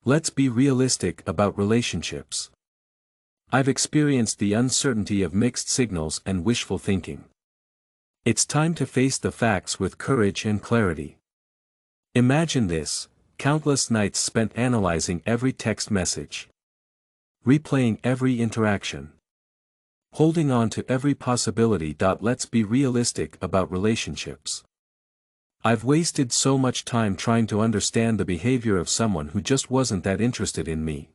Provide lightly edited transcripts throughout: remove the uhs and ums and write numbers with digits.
Let's be realistic about relationships. I've experienced the uncertainty of mixed signals and wishful thinking. It's time to face the facts with courage and clarity. Imagine this: countless nights spent analyzing every text message, replaying every interaction, holding on to every possibility. Let's be realistic about relationships. I've wasted so much time trying to understand the behavior of someone who just wasn't that interested in me.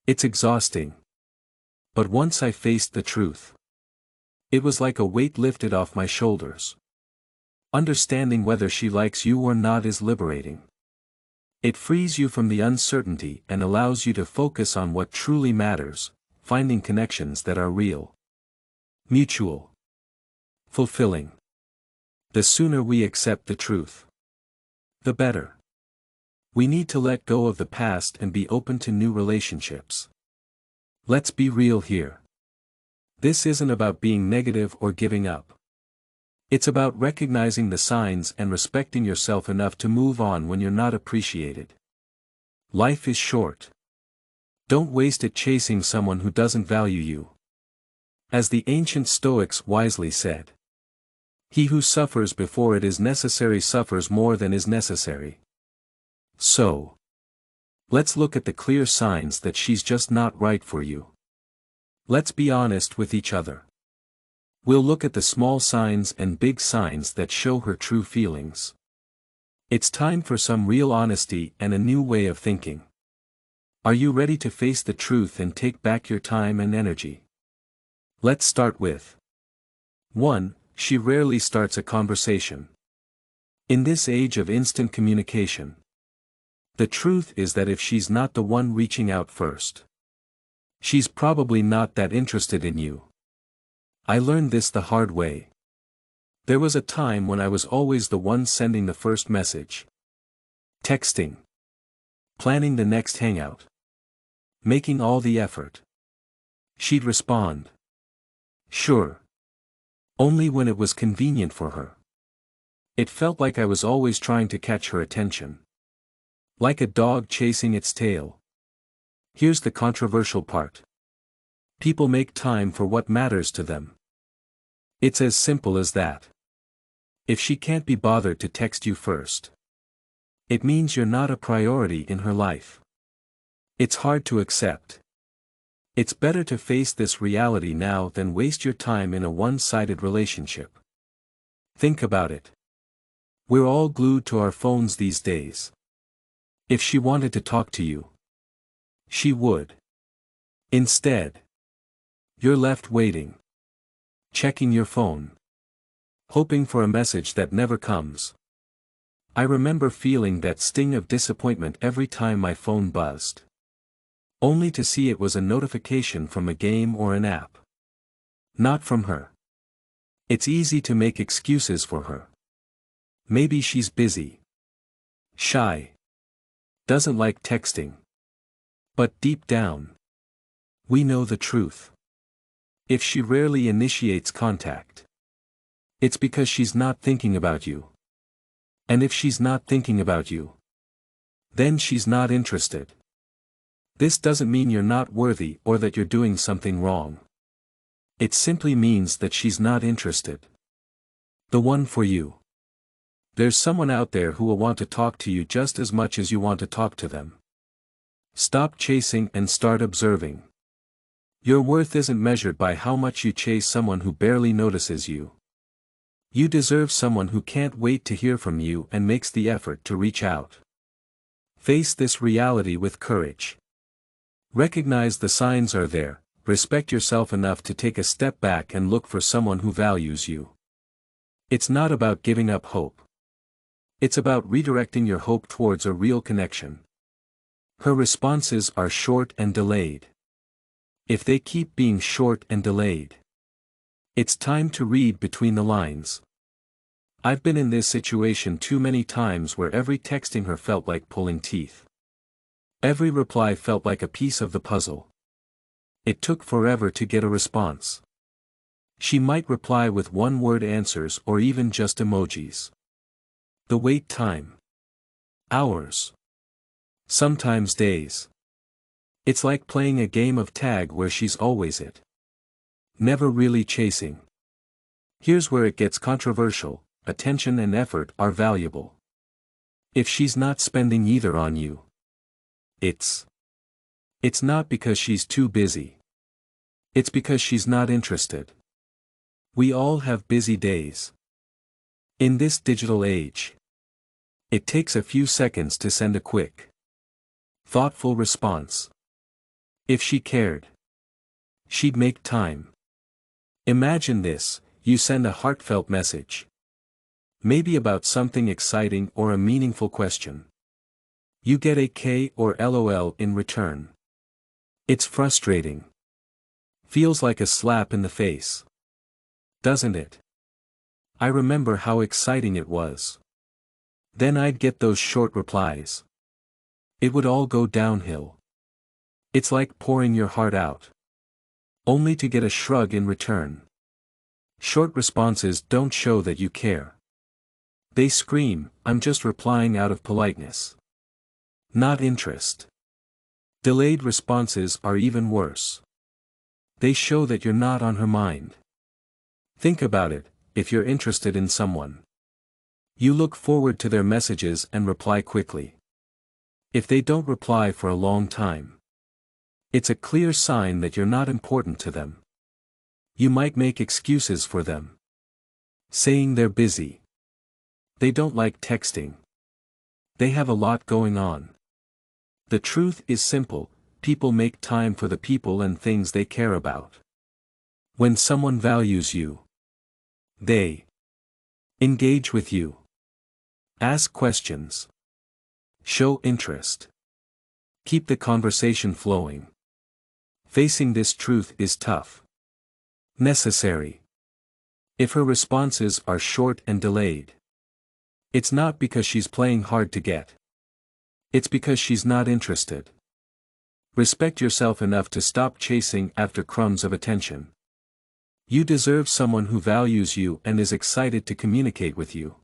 It's exhausting. But once I faced the truth, it was like a weight lifted off my shoulders. Understanding whether she likes you or not is liberating. It frees you from the uncertainty and allows you to focus on what truly matters, finding connections that are real, mutual, fulfilling. The sooner we accept the truth, the better. We need to let go of the past and be open to new relationships. Let's be real here. This isn't about being negative or giving up. It's about recognizing the signs and respecting yourself enough to move on when you're not appreciated. Life is short. Don't waste it chasing someone who doesn't value you. As the ancient Stoics wisely said, "He who suffers before it is necessary suffers more than is necessary." So, let's look at the clear signs that she's just not right for you. Let's be honest with each other. We'll look at the small signs and big signs that show her true feelings. It's time for some real honesty and a new way of thinking. Are you ready to face the truth and take back your time and energy? Let's start with 1. She rarely starts a conversation. In this age of instant communication, the truth is that if she's not the one reaching out first, she's probably not that interested in you. I learned this the hard way. There was a time when I was always the one sending the first message, texting, planning the next hangout, making all the effort. She'd respond, "Sure," only when it was convenient for her. It felt like I was always trying to catch her attention, like a dog chasing its tail. Here's the controversial part. People make time for what matters to them. It's as simple as that. If she can't be bothered to text you first, it means you're not a priority in her life. It's hard to accept. It's better to face this reality now than waste your time in a one-sided relationship. Think about it. We're all glued to our phones these days. If she wanted to talk to you, she would. Instead, you're left waiting, checking your phone, hoping for a message that never comes. I remember feeling that sting of disappointment every time my phone buzzed, only to see it was a notification from a game or an app, not from her. It's easy to make excuses for her. Maybe she's busy, shy, doesn't like texting. But deep down, we know the truth. If she rarely initiates contact, it's because she's not thinking about you. And if she's not thinking about you, then she's not interested. This doesn't mean you're not worthy or that you're doing something wrong. It simply means that she's not interested. The one for you. There's someone out there who will want to talk to you just as much as you want to talk to them. Stop chasing and start observing. Your worth isn't measured by how much you chase someone who barely notices you. You deserve someone who can't wait to hear from you and makes the effort to reach out. Face this reality with courage. Recognize the signs are there, respect yourself enough to take a step back and look for someone who values you. It's not about giving up hope. It's about redirecting your hope towards a real connection. Her responses are short and delayed. If they keep being short and delayed, it's time to read between the lines. I've been in this situation too many times where every texting her felt like pulling teeth. Every reply felt like a piece of the puzzle. It took forever to get a response. She might reply with one-word answers or even just emojis. The wait time. Hours. Sometimes days. It's like playing a game of tag where she's always it. Never really chasing. Here's where it gets controversial: attention and effort are valuable. If she's not spending either on you, it's not because she's too busy. It's because she's not interested. We all have busy days. In this digital age, it takes a few seconds to send a quick, thoughtful response. If she cared, she'd make time. Imagine this: you send a heartfelt message. Maybe about something exciting or a meaningful question. You get a K or LOL in return. It's frustrating. Feels like a slap in the face. Doesn't it? I remember how exciting it was. Then I'd get those short replies. It would all go downhill. It's like pouring your heart out, only to get a shrug in return. Short responses don't show that you care. They scream, "I'm just replying out of politeness." Not interest. Delayed responses are even worse. They show that you're not on her mind. Think about it: if you're interested in someone, you look forward to their messages and reply quickly. If they don't reply for a long time, it's a clear sign that you're not important to them. You might make excuses for them, saying they're busy. They don't like texting. They have a lot going on. The truth is simple: people make time for the people and things they care about. When someone values you, they engage with you, ask questions, show interest, keep the conversation flowing. Facing this truth is tough. Necessary. If her responses are short and delayed, it's not because she's playing hard to get. It's because she's not interested. Respect yourself enough to stop chasing after crumbs of attention. You deserve someone who values you and is excited to communicate with you.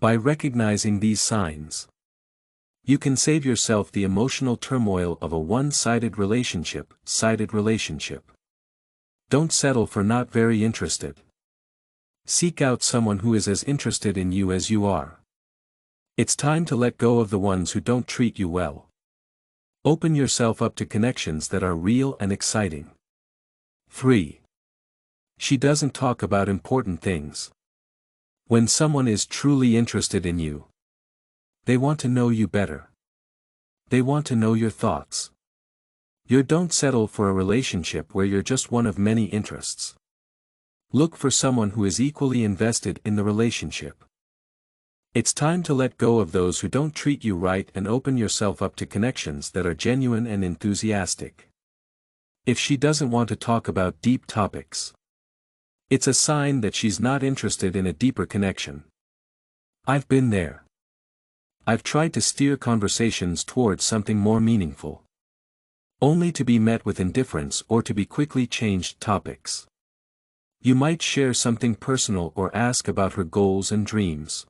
By recognizing these signs, you can save yourself the emotional turmoil of a one-sided relationship. Don't settle for not very interested. Seek out someone who is as interested in you as you are. It's time to let go of the ones who don't treat you well. Open yourself up to connections that are real and exciting. 3. She doesn't talk about important things. When someone is truly interested in you, they want to know you better. They want to know your thoughts. You don't settle for a relationship where you're just one of many interests. Look for someone who is equally invested in the relationship. It's time to let go of those who don't treat you right and open yourself up to connections that are genuine and enthusiastic. If she doesn't want to talk about deep topics, it's a sign that she's not interested in a deeper connection. I've been there. I've tried to steer conversations towards something more meaningful, only to be met with indifference or to be quickly changed topics. You might share something personal or ask about her goals and dreams,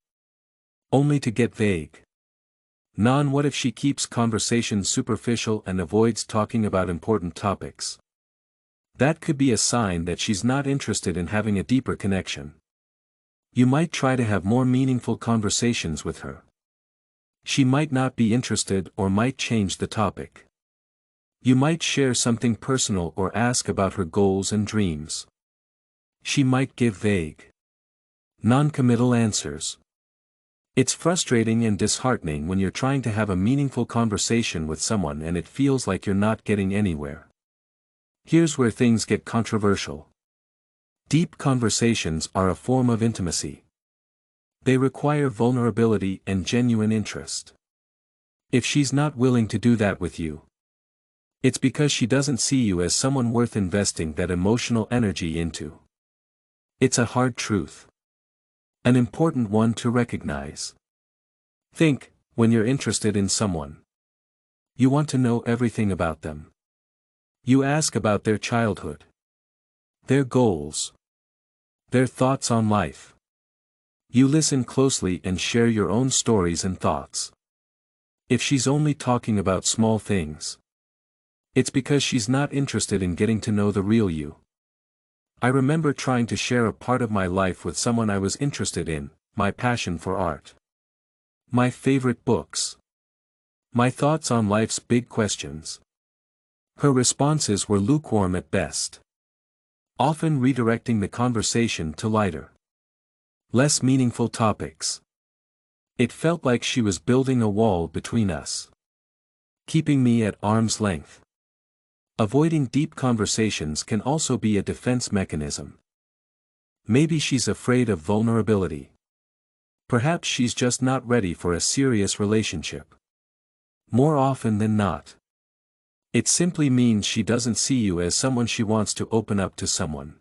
only to get vague. What if she keeps conversations superficial and avoids talking about important topics? That could be a sign that she's not interested in having a deeper connection. You might try to have more meaningful conversations with her. She might not be interested or might change the topic. You might share something personal or ask about her goals and dreams. She might give vague, non-committal answers. It's frustrating and disheartening when you're trying to have a meaningful conversation with someone and it feels like you're not getting anywhere. Here's where things get controversial. Deep conversations are a form of intimacy. They require vulnerability and genuine interest. If she's not willing to do that with you, it's because she doesn't see you as someone worth investing that emotional energy into. It's a hard truth. An important one to recognize. Think, when you're interested in someone, you want to know everything about them. You ask about their childhood, their goals, their thoughts on life. You listen closely and share your own stories and thoughts. If she's only talking about small things, it's because she's not interested in getting to know the real you. I remember trying to share a part of my life with someone I was interested in, my passion for art, my favorite books, my thoughts on life's big questions. Her responses were lukewarm at best, often redirecting the conversation to lighter, less meaningful topics. It felt like she was building a wall between us, keeping me at arm's length. Avoiding deep conversations can also be a defense mechanism. Maybe she's afraid of vulnerability. Perhaps she's just not ready for a serious relationship. More often than not, it simply means she doesn't see you as someone she wants to open up to someone.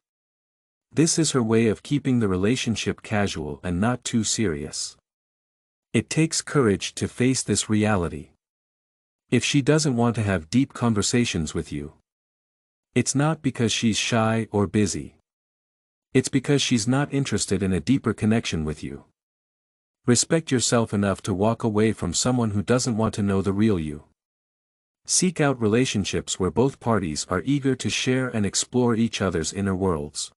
This is her way of keeping the relationship casual and not too serious. It takes courage to face this reality. If she doesn't want to have deep conversations with you, it's not because she's shy or busy. It's because she's not interested in a deeper connection with you. Respect yourself enough to walk away from someone who doesn't want to know the real you. Seek out relationships where both parties are eager to share and explore each other's inner worlds.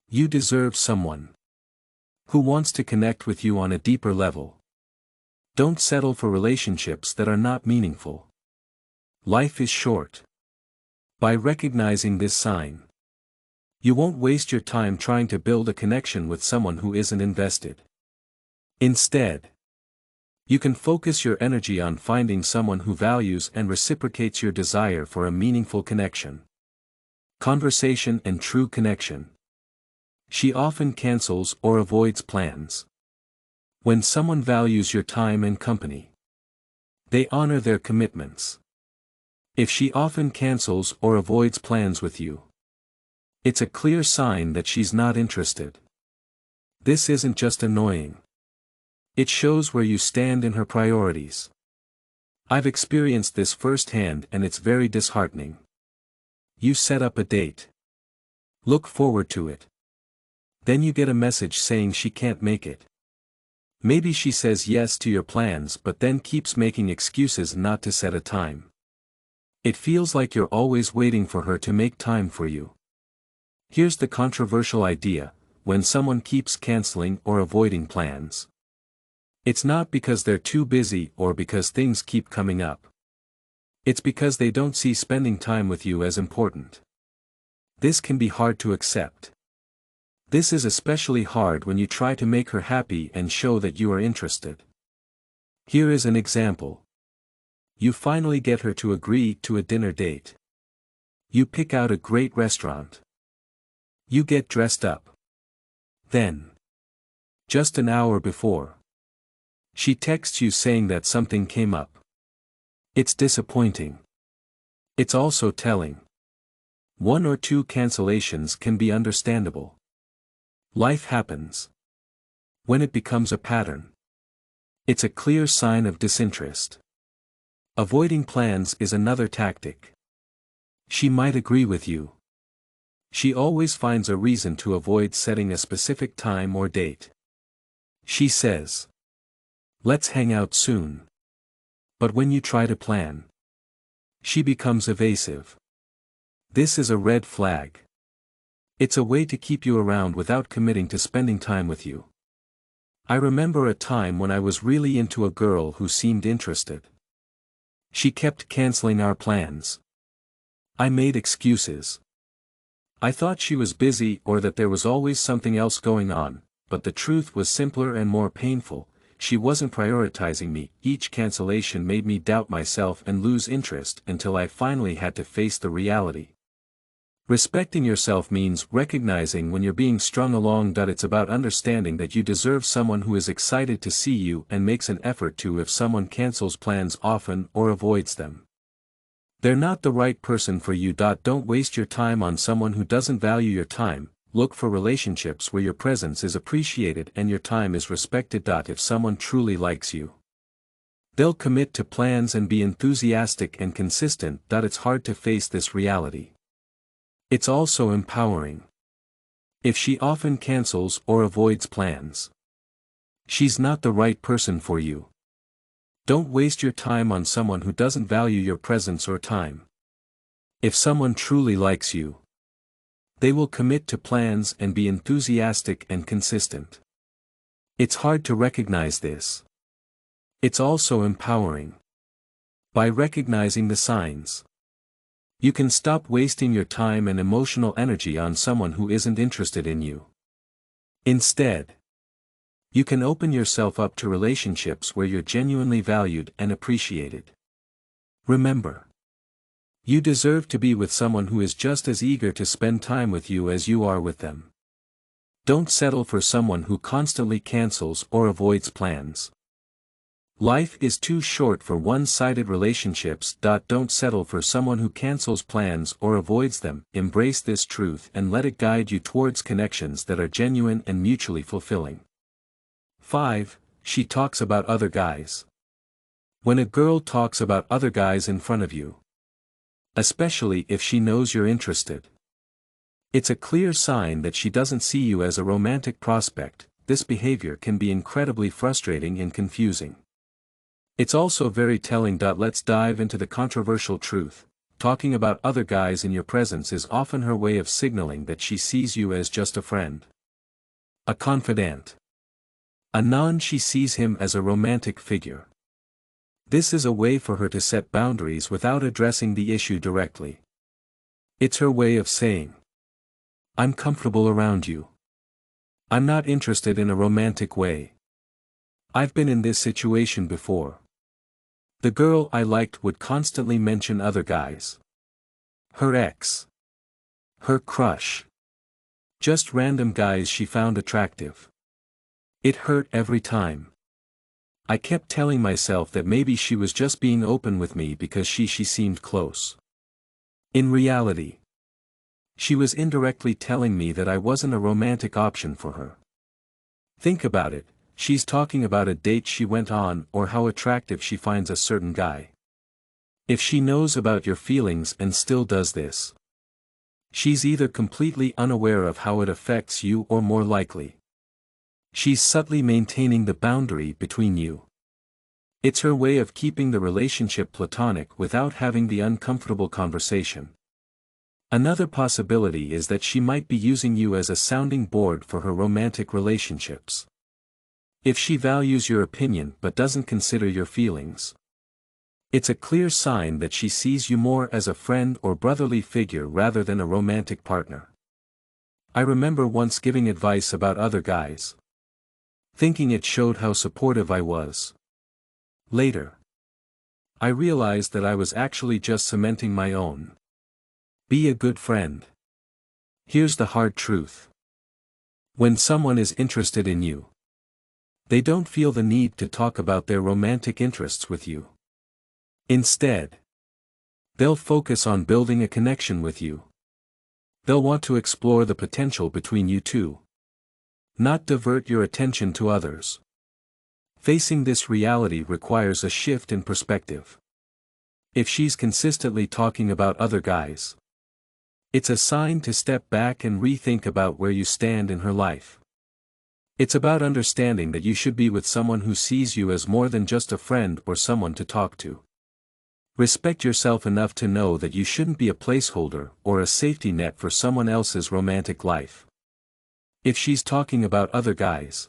You deserve someone who wants to connect with you on a deeper level. Don't settle for relationships that are not meaningful. Life is short. By recognizing this sign, you won't waste your time trying to build a connection with someone who isn't invested. Instead, you can focus your energy on finding someone who values and reciprocates your desire for a meaningful connection. Conversation and true connection. She often cancels or avoids plans. When someone values your time and company, they honor their commitments. If she often cancels or avoids plans with you, it's a clear sign that she's not interested. This isn't just annoying. It shows where you stand in her priorities. I've experienced this firsthand and it's very disheartening. You set up a date. Look forward to it. Then you get a message saying she can't make it. Maybe she says yes to your plans but then keeps making excuses not to set a time. It feels like you're always waiting for her to make time for you. Here's the controversial idea: when someone keeps canceling or avoiding plans, it's not because they're too busy or because things keep coming up. It's because they don't see spending time with you as important. This can be hard to accept. This is especially hard when you try to make her happy and show that you are interested. Here is an example. You finally get her to agree to a dinner date. You pick out a great restaurant. You get dressed up. Then, just an hour before, she texts you saying that something came up. It's disappointing. It's also telling. One or two cancellations can be understandable. Life happens. When it becomes a pattern, it's a clear sign of disinterest. Avoiding plans is another tactic. She might agree with you. She always finds a reason to avoid setting a specific time or date. She says, "Let's hang out soon." But when you try to plan, she becomes evasive. This is a red flag. It's a way to keep you around without committing to spending time with you. I remember a time when I was really into a girl who seemed interested. She kept canceling our plans. I made excuses. I thought she was busy or that there was always something else going on, but the truth was simpler and more painful. She wasn't prioritizing me. Each cancellation made me doubt myself and lose interest until I finally had to face the reality. Respecting yourself means recognizing when you're being strung along. It's about understanding that you deserve someone who is excited to see you and makes an effort to if someone cancels plans often or avoids them. They're not the right person for you. Don't waste your time on someone who doesn't value your time. Look for relationships where your presence is appreciated and your time is respected. If someone truly likes you, they'll commit to plans and be enthusiastic and consistent. It's hard to face this reality. It's also empowering. If she often cancels or avoids plans, she's not the right person for you. Don't waste your time on someone who doesn't value your presence or time. If someone truly likes you, they will commit to plans and be enthusiastic and consistent. It's hard to recognize this. It's also empowering. By recognizing the signs, you can stop wasting your time and emotional energy on someone who isn't interested in you. Instead, you can open yourself up to relationships where you're genuinely valued and appreciated. Remember, you deserve to be with someone who is just as eager to spend time with you as you are with them. Don't settle for someone who constantly cancels or avoids plans. Life is too short for one-sided relationships. Don't settle for someone who cancels plans or avoids them. Embrace this truth and let it guide you towards connections that are genuine and mutually fulfilling. 5. She talks about other guys. When a girl talks about other guys in front of you, especially if she knows you're interested, it's a clear sign that she doesn't see you as a romantic prospect. This behavior can be incredibly frustrating and confusing. It's also very telling. Let's dive into the controversial truth. Talking about other guys in your presence is often her way of signaling that she sees you as just a friend, a confidant, a non. She sees him as a romantic figure. This is a way for her to set boundaries without addressing the issue directly. It's her way of saying, I'm comfortable around you. I'm not interested in a romantic way. I've been in this situation before. The girl I liked would constantly mention other guys. Her ex. Her crush. Just random guys she found attractive. It hurt every time. I kept telling myself that maybe she was just being open with me because she seemed close. In reality, she was indirectly telling me that I wasn't a romantic option for her. Think about it. She's talking about a date she went on or how attractive she finds a certain guy. If she knows about your feelings and still does this, she's either completely unaware of how it affects you or more likely, she's subtly maintaining the boundary between you. It's her way of keeping the relationship platonic without having the uncomfortable conversation. Another possibility is that she might be using you as a sounding board for her romantic relationships. If she values your opinion but doesn't consider your feelings, it's a clear sign that she sees you more as a friend or brotherly figure rather than a romantic partner. I remember once giving advice about other guys, thinking it showed how supportive I was. Later, I realized that I was actually just cementing my own. Be a good friend. Here's the hard truth. When someone is interested in you, they don't feel the need to talk about their romantic interests with you. Instead, they'll focus on building a connection with you. They'll want to explore the potential between you two, not divert your attention to others. Facing this reality requires a shift in perspective. If she's consistently talking about other guys, it's a sign to step back and rethink about where you stand in her life. It's about understanding that you should be with someone who sees you as more than just a friend or someone to talk to. Respect yourself enough to know that you shouldn't be a placeholder or a safety net for someone else's romantic life. If she's talking about other guys,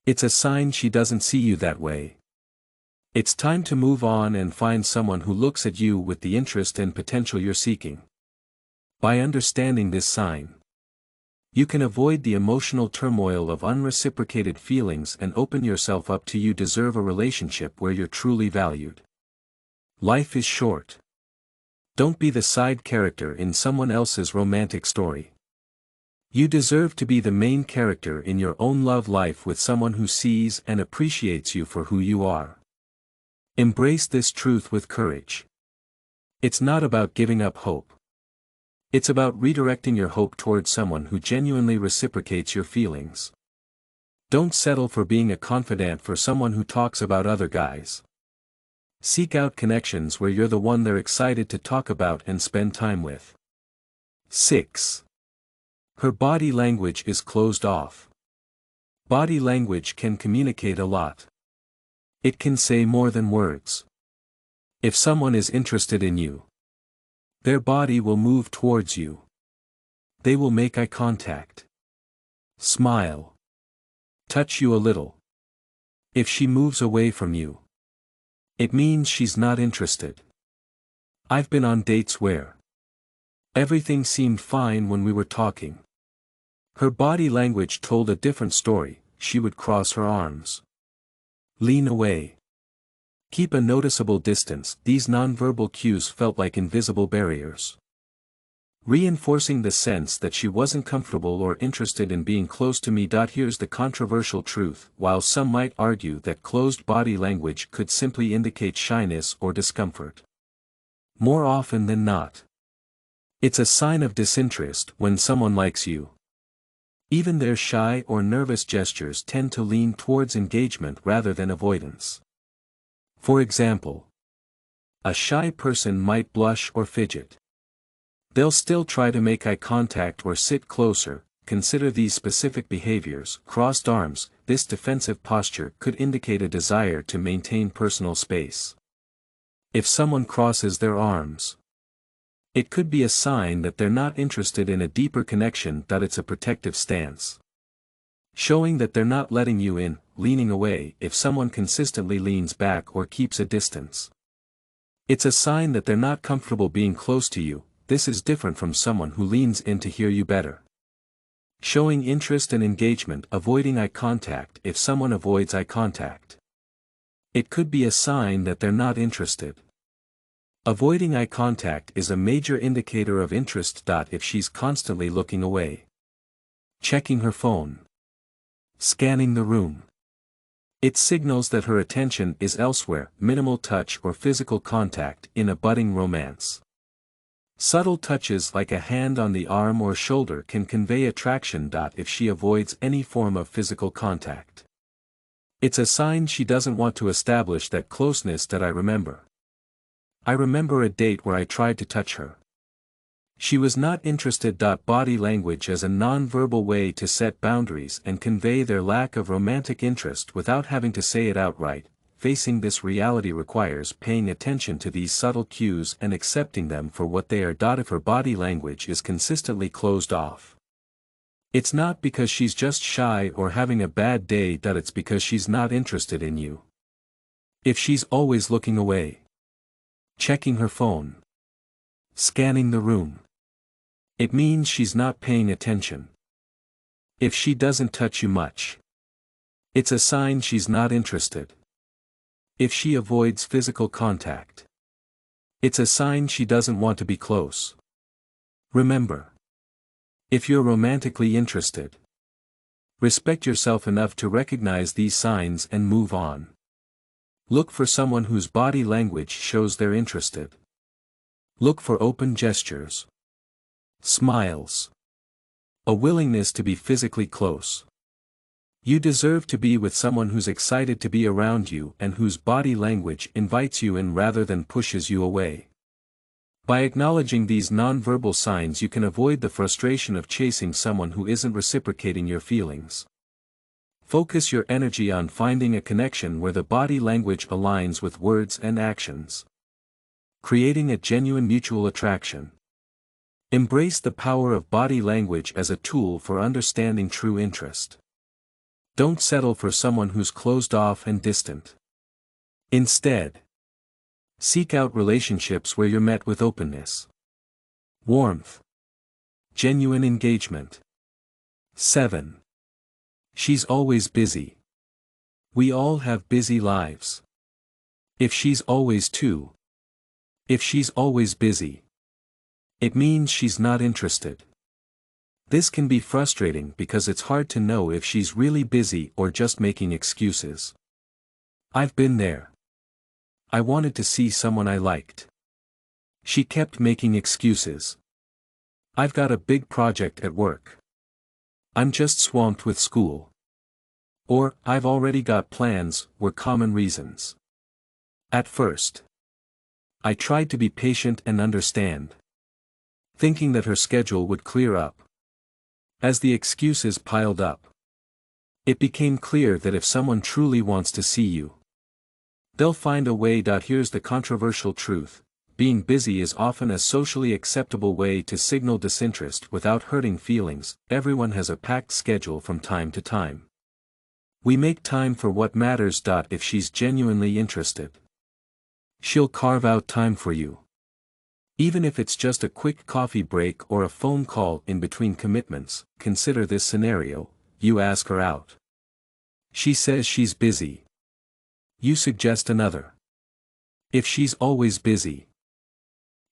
it's a sign she doesn't see you that way. It's time to move on and find someone who looks at you with the interest and potential you're seeking. By understanding this sign, you can avoid the emotional turmoil of unreciprocated feelings and open yourself up to you deserve a relationship where you're truly valued. Life is short. Don't be the side character in someone else's romantic story. You deserve to be the main character in your own love life with someone who sees and appreciates you for who you are. Embrace this truth with courage. It's not about giving up hope. It's about redirecting your hope towards someone who genuinely reciprocates your feelings. Don't settle for being a confidant for someone who talks about other guys. Seek out connections where you're the one they're excited to talk about and spend time with. 6. Her body language is closed off. Body language can communicate a lot. It can say more than words. If someone is interested in you, their body will move towards you. They will make eye contact, smile, touch you a little. If she moves away from you, it means she's not interested. I've been on dates where everything seemed fine when we were talking. Her body language told a different story. She would cross her arms, lean away, keep a noticeable distance. These nonverbal cues felt like invisible barriers, reinforcing the sense that she wasn't comfortable or interested in being close to me. Here's the controversial truth: while some might argue that closed body language could simply indicate shyness or discomfort, more often than not, it's a sign of disinterest. When someone likes you, even their shy or nervous gestures tend to lean towards engagement rather than avoidance. For example, a shy person might blush or fidget. They'll still try to make eye contact or sit closer. Consider these specific behaviors. Crossed arms. This defensive posture could indicate a desire to maintain personal space. If someone crosses their arms, it could be a sign that they're not interested in a deeper connection. It's a protective stance, showing that they're not letting you in. Leaning away. If someone consistently leans back or keeps a distance, it's a sign that they're not comfortable being close to you. This is different from someone who leans in to hear you better, showing interest and engagement. Avoiding eye contact. If someone avoids eye contact, it could be a sign that they're not interested. Avoiding eye contact is a major indicator of interest. If she's constantly looking away, checking her phone, scanning the room, it signals that her attention is elsewhere. Minimal touch or physical contact. In a budding romance, subtle touches like a hand on the arm or shoulder can convey attraction. If she avoids any form of physical contact, it's a sign she doesn't want to establish that closeness. I remember a date where I tried to touch her. She was not interested. Body language as a non-verbal way to set boundaries and convey their lack of romantic interest without having to say it outright. Facing this reality requires paying attention to these subtle cues and accepting them for what they are. If her body language is consistently closed off, it's not because she's just shy or having a bad day. It's because she's not interested in you. If she's always looking away, checking her phone, scanning the room, it means she's not paying attention. If she doesn't touch you much, it's a sign she's not interested. If she avoids physical contact, it's a sign she doesn't want to be close. Remember, if you're romantically interested, respect yourself enough to recognize these signs and move on. Look for someone whose body language shows they're interested. Look for open gestures, smiles, a willingness to be physically close. You deserve to be with someone who's excited to be around you and whose body language invites you in rather than pushes you away. By acknowledging these nonverbal signs, you can avoid the frustration of chasing someone who isn't reciprocating your feelings. Focus your energy on finding a connection where the body language aligns with words and actions, creating a genuine mutual attraction. Embrace the power of body language as a tool for understanding true interest. Don't settle for someone who's closed off and distant. Instead, seek out relationships where you're met with openness, warmth, genuine engagement. 7. She's always busy. We all have busy lives. If she's always busy, it means she's not interested. This can be frustrating because it's hard to know if she's really busy or just making excuses. I've been there. I wanted to see someone I liked. She kept making excuses. I've got a big project at work. I'm just swamped with school. Or, I've already got plans, were common reasons. At first, I tried to be patient and understand, thinking that her schedule would clear up. As the excuses piled up, it became clear that if someone truly wants to see you, They'll find a way. Here's the controversial truth. Being busy is often a socially acceptable way to signal disinterest without hurting feelings. Everyone has a packed schedule from time to time. We make time for what matters. If she's genuinely interested, she'll carve out time for you. Even if it's just a quick coffee break or a phone call in between commitments. Consider this scenario: you ask her out. She says she's busy. You suggest another. If she's always busy,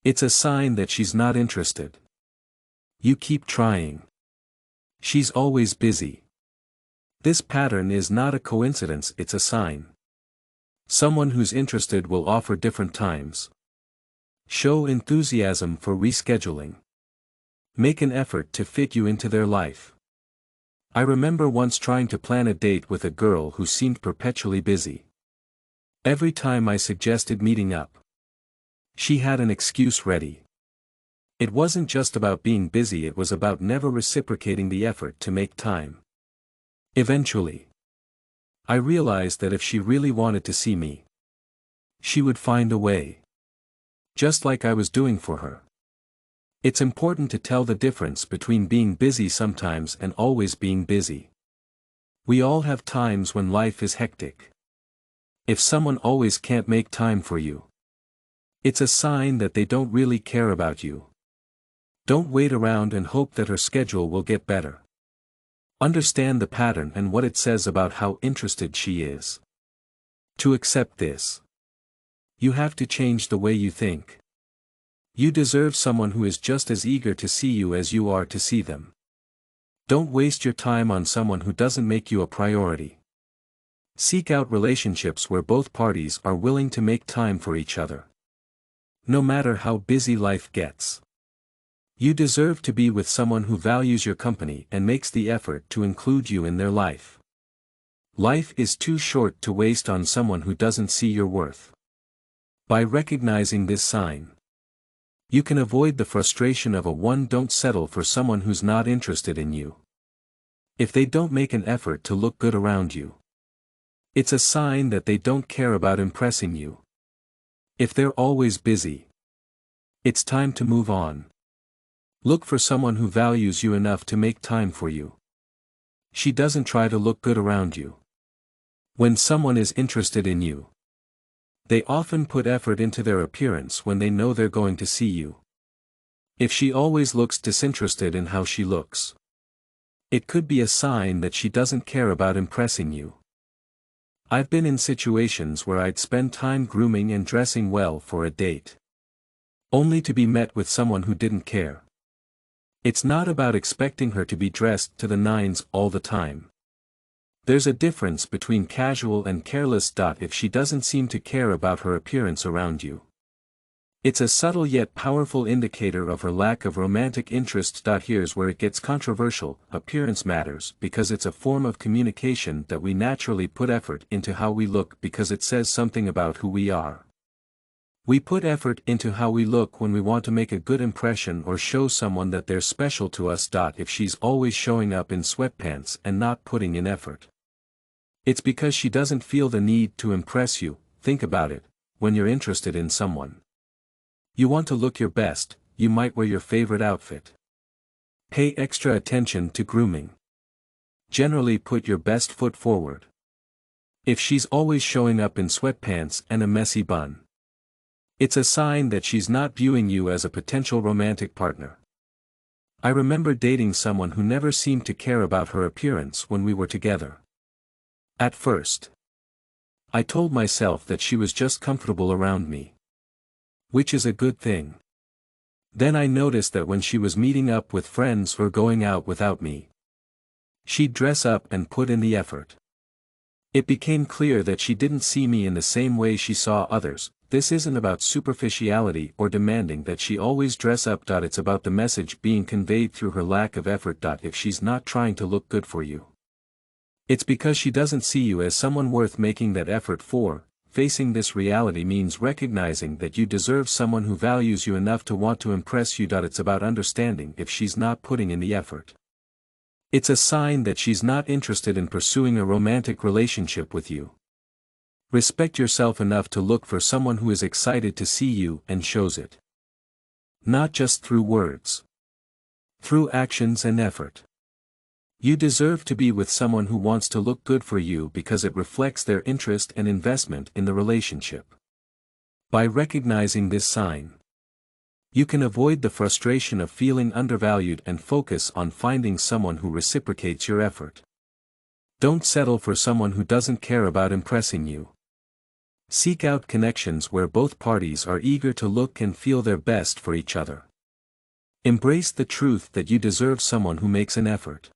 it's a sign that she's not interested. You keep trying. She's always busy. This pattern is not a coincidence, it's a sign. Someone who's interested will offer different times. Show enthusiasm for rescheduling. Make an effort to fit you into their life. I remember once trying to plan a date with a girl who seemed perpetually busy. Every time I suggested meeting up, she had an excuse ready. It wasn't just about being busy, it was about never reciprocating the effort to make time. Eventually, I realized that if she really wanted to see me, she would find a way. Just like I was doing for her. It's important to tell the difference between being busy sometimes and always being busy. We all have times when life is hectic. If someone always can't make time for you, it's a sign that they don't really care about you. Don't wait around and hope that her schedule will get better. Understand the pattern and what it says about how interested she is. To accept this, you have to change the way you think. You deserve someone who is just as eager to see you as you are to see them. Don't waste your time on someone who doesn't make you a priority. Seek out relationships where both parties are willing to make time for each other. No matter how busy life gets, you deserve to be with someone who values your company and makes the effort to include you in their life. Life is too short to waste on someone who doesn't see your worth. By recognizing this sign, you can avoid the frustration of don't settle for someone who's not interested in you. If they don't make an effort to look good around you, it's a sign that they don't care about impressing you. If they're always busy, it's time to move on. Look for someone who values you enough to make time for you. She doesn't try to look good around you. When someone is interested in you, they often put effort into their appearance when they know they're going to see you. If she always looks disinterested in how she looks, it could be a sign that she doesn't care about impressing you. I've been in situations where I'd spend time grooming and dressing well for a date, only to be met with someone who didn't care. It's not about expecting her to be dressed to the nines all the time. There's a difference between casual and careless. If she doesn't seem to care about her appearance around you, it's a subtle yet powerful indicator of her lack of romantic interest. Here's where it gets controversial. Appearance matters because it's a form of communication that we naturally put effort into how we look because it says something about who we are. We put effort into how we look when we want to make a good impression or show someone that they're special to us. If she's always showing up in sweatpants and not putting in effort, it's because she doesn't feel the need to impress you. Think about it. When you're interested in someone, you want to look your best. You might wear your favorite outfit. Pay extra attention to grooming. Generally put your best foot forward. If she's always showing up in sweatpants and a messy bun, it's a sign that she's not viewing you as a potential romantic partner. I remember dating someone who never seemed to care about her appearance when we were together. At first, I told myself that she was just comfortable around me, which is a good thing. Then I noticed that when she was meeting up with friends or going out without me, she'd dress up and put in the effort. It became clear that she didn't see me in the same way she saw others. This isn't about superficiality or demanding that she always dress up. It's about the message being conveyed through her lack of effort. If she's not trying to look good for you, it's because she doesn't see you as someone worth making that effort for. Facing this reality means recognizing that you deserve someone who values you enough to want to impress you. It's about understanding if she's not putting in the effort, it's a sign that she's not interested in pursuing a romantic relationship with you. Respect yourself enough to look for someone who is excited to see you and shows it. Not just through words. Through actions and effort. You deserve to be with someone who wants to look good for you because it reflects their interest and investment in the relationship. By recognizing this sign, you can avoid the frustration of feeling undervalued and focus on finding someone who reciprocates your effort. Don't settle for someone who doesn't care about impressing you. Seek out connections where both parties are eager to look and feel their best for each other. Embrace the truth that you deserve someone who makes an effort.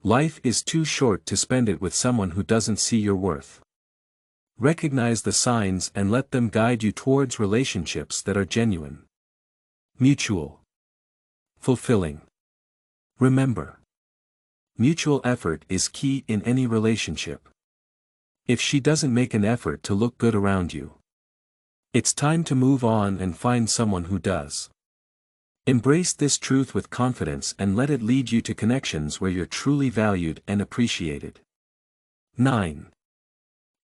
Life is too short to spend it with someone who doesn't see your worth. Recognize the signs and let them guide you towards relationships that are genuine, mutual, fulfilling. Remember, mutual effort is key in any relationship. If she doesn't make an effort to look good around you, it's time to move on and find someone who does. Embrace this truth with confidence and let it lead you to connections where you're truly valued and appreciated. 9.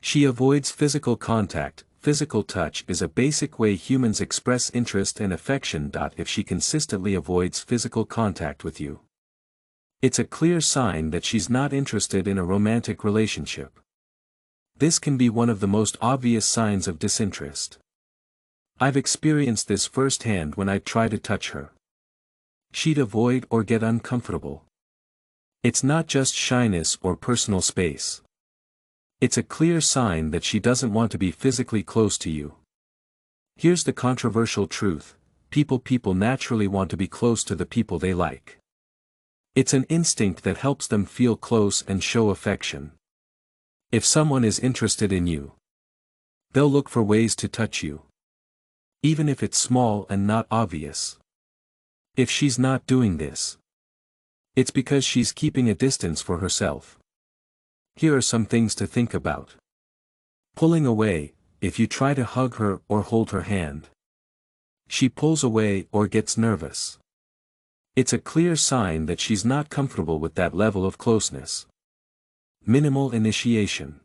She avoids physical contact. Physical touch is a basic way humans express interest and affection. If she consistently avoids physical contact with you, it's a clear sign that she's not interested in a romantic relationship. This can be one of the most obvious signs of disinterest. I've experienced this firsthand when I try to touch her. She'd avoid or get uncomfortable. It's not just shyness or personal space. It's a clear sign that she doesn't want to be physically close to you. Here's the controversial truth: people naturally want to be close to the people they like. It's an instinct that helps them feel close and show affection. If someone is interested in you, they'll look for ways to touch you, even if it's small and not obvious. If she's not doing this, it's because she's keeping a distance for herself. Here are some things to think about. Pulling away. If you try to hug her or hold her hand, she pulls away or gets nervous. It's a clear sign that she's not comfortable with that level of closeness. Minimal initiation.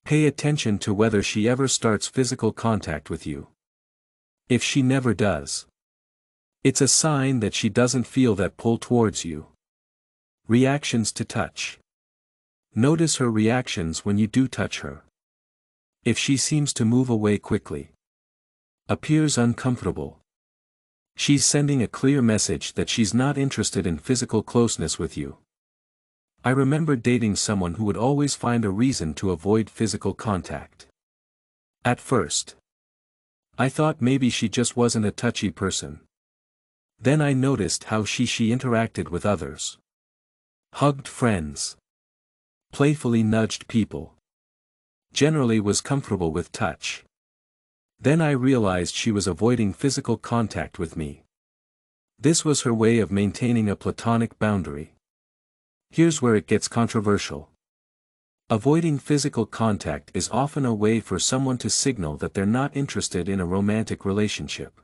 Pay attention to whether she ever starts physical contact with you. If she never does, it's a sign that she doesn't feel that pull towards you. Reactions to touch. Notice her reactions when you do touch her. If she seems to move away quickly, appears uncomfortable, she's sending a clear message that she's not interested in physical closeness with you. I remember dating someone who would always find a reason to avoid physical contact. At first, I thought maybe she just wasn't a touchy person. Then I noticed how she interacted with others. Hugged friends. Playfully nudged people. Generally was comfortable with touch. Then I realized she was avoiding physical contact with me. This was her way of maintaining a platonic boundary. Here's where it gets controversial. Avoiding physical contact is often a way for someone to signal that they're not interested in a romantic relationship.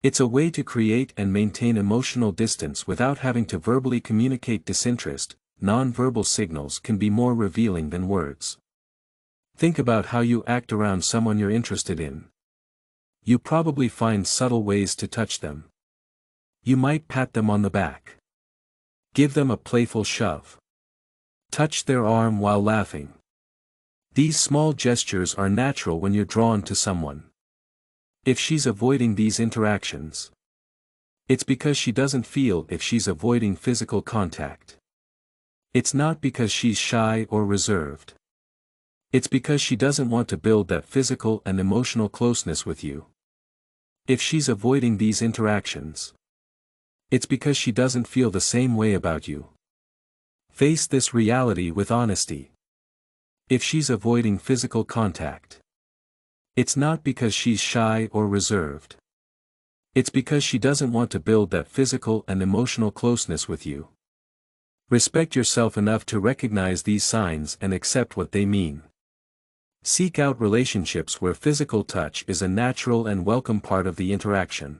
It's a way to create and maintain emotional distance without having to verbally communicate disinterest. Non-verbal signals can be more revealing than words. Think about how you act around someone you're interested in. You probably find subtle ways to touch them. You might pat them on the back. Give them a playful shove. Touch their arm while laughing. These small gestures are natural when you're drawn to someone. If she's avoiding these interactions, it's because she doesn't feel if she's avoiding physical contact. It's not because she's shy or reserved. It's because she doesn't want to build that physical and emotional closeness with you. If she's avoiding these interactions, it's because she doesn't feel the same way about you. Face this reality with honesty. If she's avoiding physical contact, it's not because she's shy or reserved. It's because she doesn't want to build that physical and emotional closeness with you. Respect yourself enough to recognize these signs and accept what they mean. Seek out relationships where physical touch is a natural and welcome part of the interaction.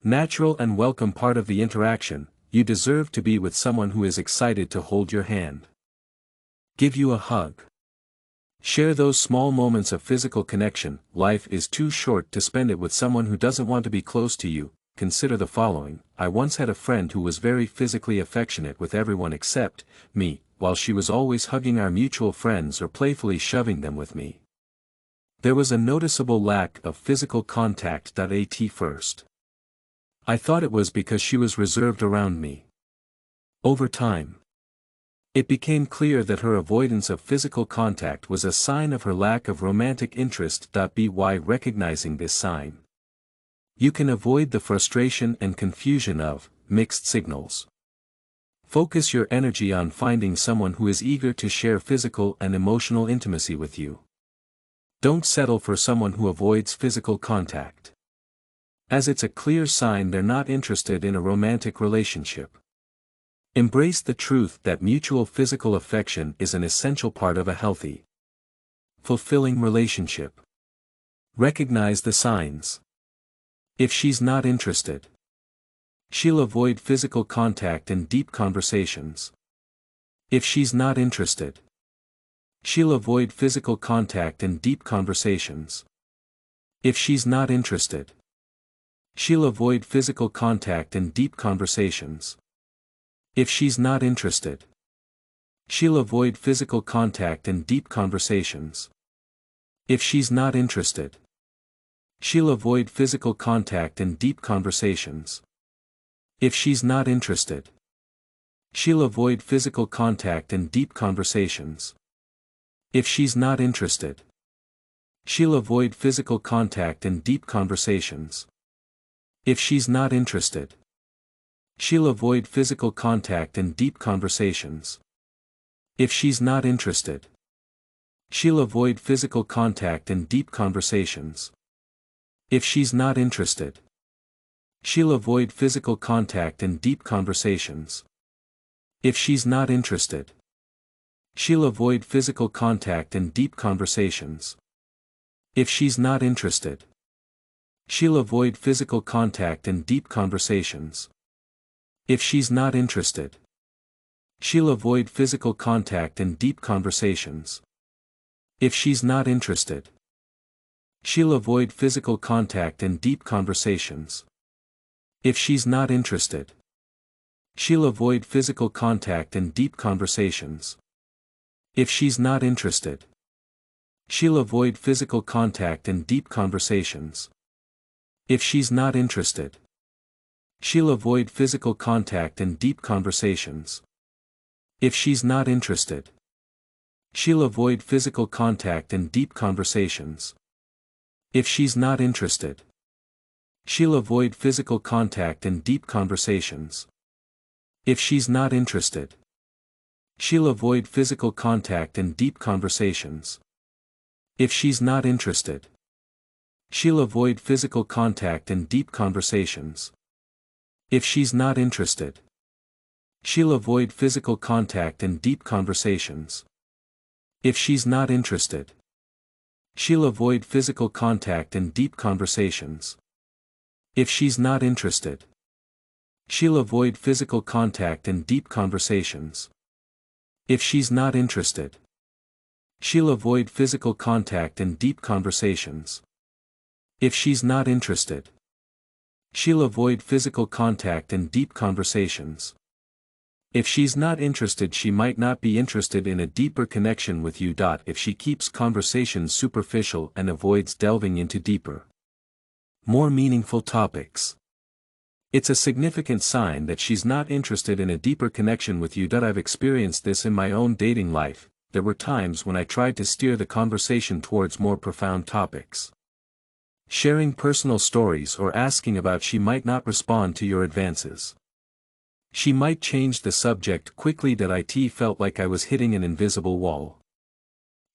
Natural and welcome part of the interaction. You deserve to be with someone who is excited to hold your hand, give you a hug, Share those small moments of physical connection. Life is too short to spend it with someone who doesn't want to be close to you. Consider the following. I once had a friend who was very physically affectionate with everyone except me, while she was always hugging our mutual friends or playfully shoving them with me. There was a noticeable lack of physical contact. At first, I thought it was because she was reserved around me. Over time, it became clear that her avoidance of physical contact was a sign of her lack of romantic interest. By recognizing this sign, you can avoid the frustration and confusion of mixed signals. Focus your energy on finding someone who is eager to share physical and emotional intimacy with you. Don't settle for someone who avoids physical contact, as it's a clear sign they're not interested in a romantic relationship. Embrace the truth that mutual physical affection is an essential part of a healthy, fulfilling relationship. Recognize the signs. If she's not interested, she'll avoid physical contact and deep conversations. If she's not interested, she'll avoid physical contact and deep conversations. If she's not interested, she'll avoid physical contact and deep conversations. If she's not interested, she'll avoid physical contact and deep conversations. If she's not interested, she'll avoid physical contact and deep conversations. If she's not interested, she'll avoid physical contact and deep conversations. If she's not interested, she'll avoid physical contact and deep conversations. If she's not interested, she'll avoid physical contact and deep conversations. If she's not interested, she'll avoid physical contact and deep conversations. If she's not interested, she'll avoid physical contact and deep conversations. If she's not interested, she'll avoid physical contact and deep conversations. If she's not interested, she'll avoid physical contact and deep conversations. If she's not interested, she'll avoid physical contact and deep conversations. If she's not interested, she'll avoid physical contact and deep conversations. If she's not interested, she'll avoid physical contact and deep conversations. If she's not interested, she'll avoid physical contact and deep conversations. If she's not interested, she'll avoid physical contact and deep conversations. If she's not interested, she'll avoid physical contact and deep conversations. If she's not interested, she'll avoid physical contact and deep conversations. If she's not interested, she'll avoid physical contact and deep conversations. If she's not interested, she'll avoid physical contact and deep conversations. If she's not interested, she'll avoid physical contact and deep conversations. If she's not interested, she'll avoid physical contact and deep conversations. If she's not interested, she'll avoid physical contact and deep conversations. If she's not interested, she'll avoid physical contact and deep conversations. If she's not interested, she'll avoid physical contact and deep conversations. If she's not interested, she might not be interested in a deeper connection with you. If she keeps conversations superficial and avoids delving into deeper, more meaningful topics, it's a significant sign that she's not interested in a deeper connection with you. I've experienced this in my own dating life. There were times when I tried to steer the conversation towards more profound topics, sharing personal stories or asking about. She might not respond to your advances. She might change the subject quickly. It felt like I was hitting an invisible wall,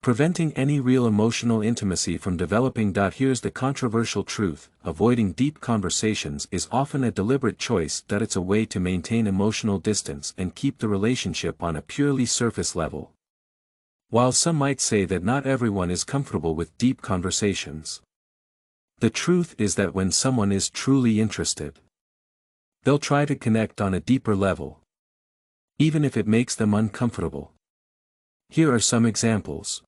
preventing any real emotional intimacy from developing. Here's the controversial truth: avoiding deep conversations is often a deliberate choice. It's a way to maintain emotional distance and keep the relationship on a purely surface level. While some might say that not everyone is comfortable with deep conversations, the truth is that when someone is truly interested, they'll try to connect on a deeper level, even if it makes them uncomfortable. Here are some examples.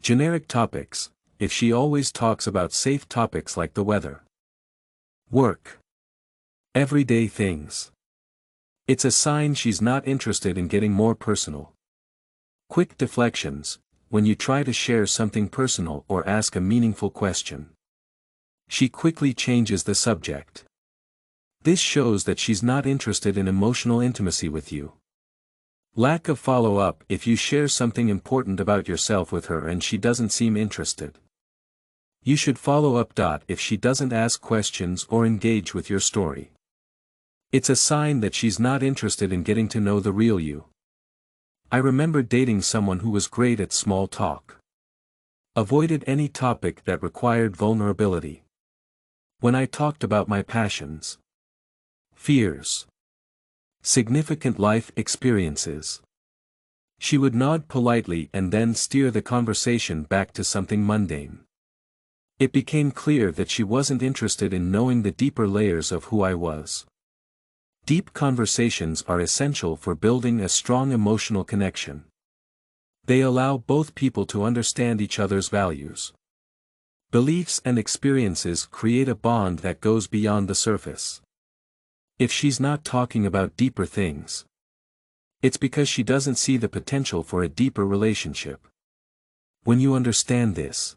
Generic topics, if she always talks about safe topics like the weather. Work. Everyday things. It's a sign she's not interested in getting more personal. Quick deflections, when you try to share something personal or ask a meaningful question. She quickly changes the subject. This shows that she's not interested in emotional intimacy with you. Lack of follow-up, if you share something important about yourself with her and she doesn't seem interested. You should follow up. If she doesn't ask questions or engage with your story. It's a sign that she's not interested in getting to know the real you. I remember dating someone who was great at small talk. Avoided any topic that required vulnerability. When I talked about my passions, fears, significant life experiences, she would nod politely and then steer the conversation back to something mundane. It became clear that she wasn't interested in knowing the deeper layers of who I was. Deep conversations are essential for building a strong emotional connection. They allow both people to understand each other's values, beliefs and experiences, create a bond that goes beyond the surface. If she's not talking about deeper things, it's because she doesn't see the potential for a deeper relationship. When you understand this,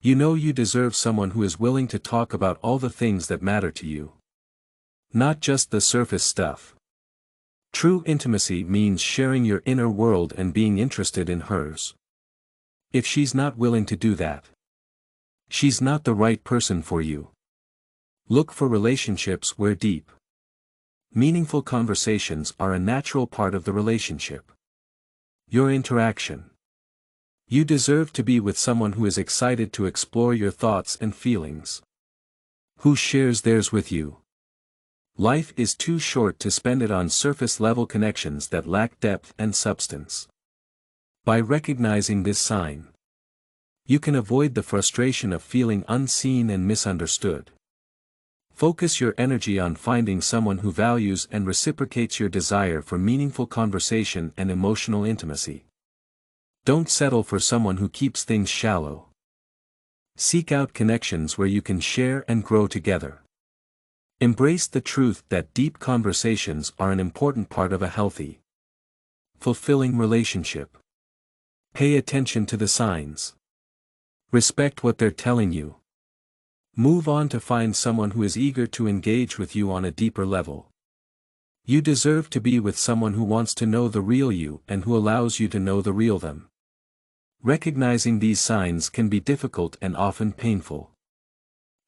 you know you deserve someone who is willing to talk about all the things that matter to you. Not just the surface stuff. True intimacy means sharing your inner world and being interested in hers. If she's not willing to do that, she's not the right person for you. Look for relationships where deep, meaningful conversations are a natural part of the relationship. Your interaction. You deserve to be with someone who is excited to explore your thoughts and feelings, who shares theirs with you. Life is too short to spend it on surface-level connections that lack depth and substance. By recognizing this sign, you can avoid the frustration of feeling unseen and misunderstood. Focus your energy on finding someone who values and reciprocates your desire for meaningful conversation and emotional intimacy. Don't settle for someone who keeps things shallow. Seek out connections where you can share and grow together. Embrace the truth that deep conversations are an important part of a healthy, fulfilling relationship. Pay attention to the signs. Respect what they're telling you. Move on to find someone who is eager to engage with you on a deeper level. You deserve to be with someone who wants to know the real you and who allows you to know the real them. Recognizing these signs can be difficult and often painful.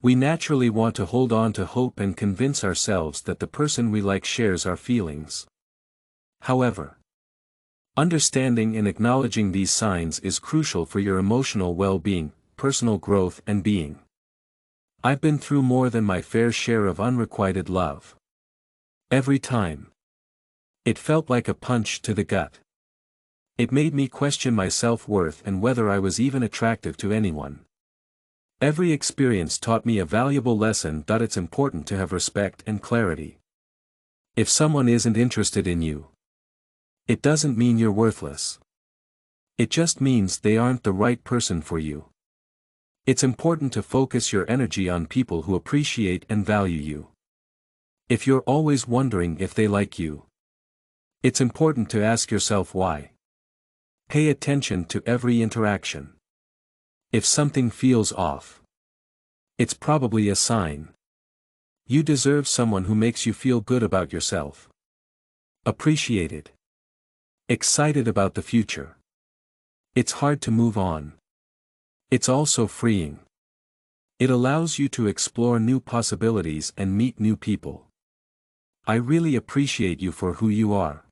We naturally want to hold on to hope and convince ourselves that the person we like shares our feelings. However, understanding and acknowledging these signs is crucial for your emotional well-being, personal growth and being. I've been through more than my fair share of unrequited love. Every time, it felt like a punch to the gut. It made me question my self-worth and whether I was even attractive to anyone. Every experience taught me a valuable lesson that it's important to have respect and clarity. If someone isn't interested in you, it doesn't mean you're worthless. It just means they aren't the right person for you. It's important to focus your energy on people who appreciate and value you. If you're always wondering if they like you, it's important to ask yourself why. Pay attention to every interaction. If something feels off, it's probably a sign. You deserve someone who makes you feel good about yourself. Appreciated. Excited about the future. It's hard to move on. It's also freeing. It allows you to explore new possibilities and meet new people. I really appreciate you for who you are.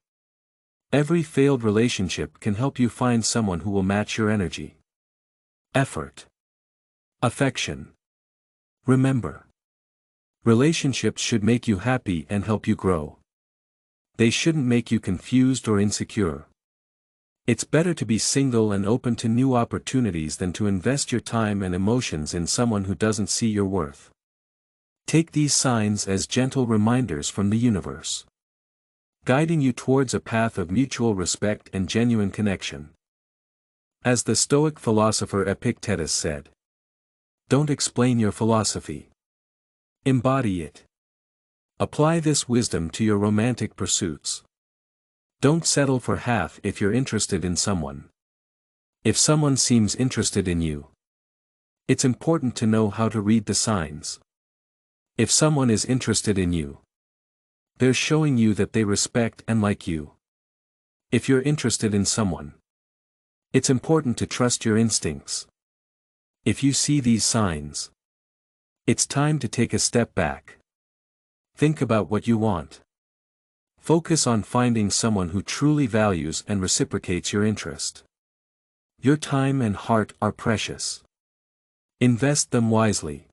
Every failed relationship can help you find someone who will match your energy. Effort. Affection. Remember, relationships should make you happy and help you grow. They shouldn't make you confused or insecure. It's better to be single and open to new opportunities than to invest your time and emotions in someone who doesn't see your worth. Take these signs as gentle reminders from the universe, guiding you towards a path of mutual respect and genuine connection. As the Stoic philosopher Epictetus said, "Don't explain your philosophy. Embody it. Apply this wisdom to your romantic pursuits. Don't settle for half if you're interested in someone. If someone seems interested in you, it's important to know how to read the signs. If someone is interested in you, they're showing you that they respect and like you. If you're interested in someone, it's important to trust your instincts. If you see these signs, it's time to take a step back. Think about what you want. Focus on finding someone who truly values and reciprocates your interest. Your time and heart are precious. Invest them wisely.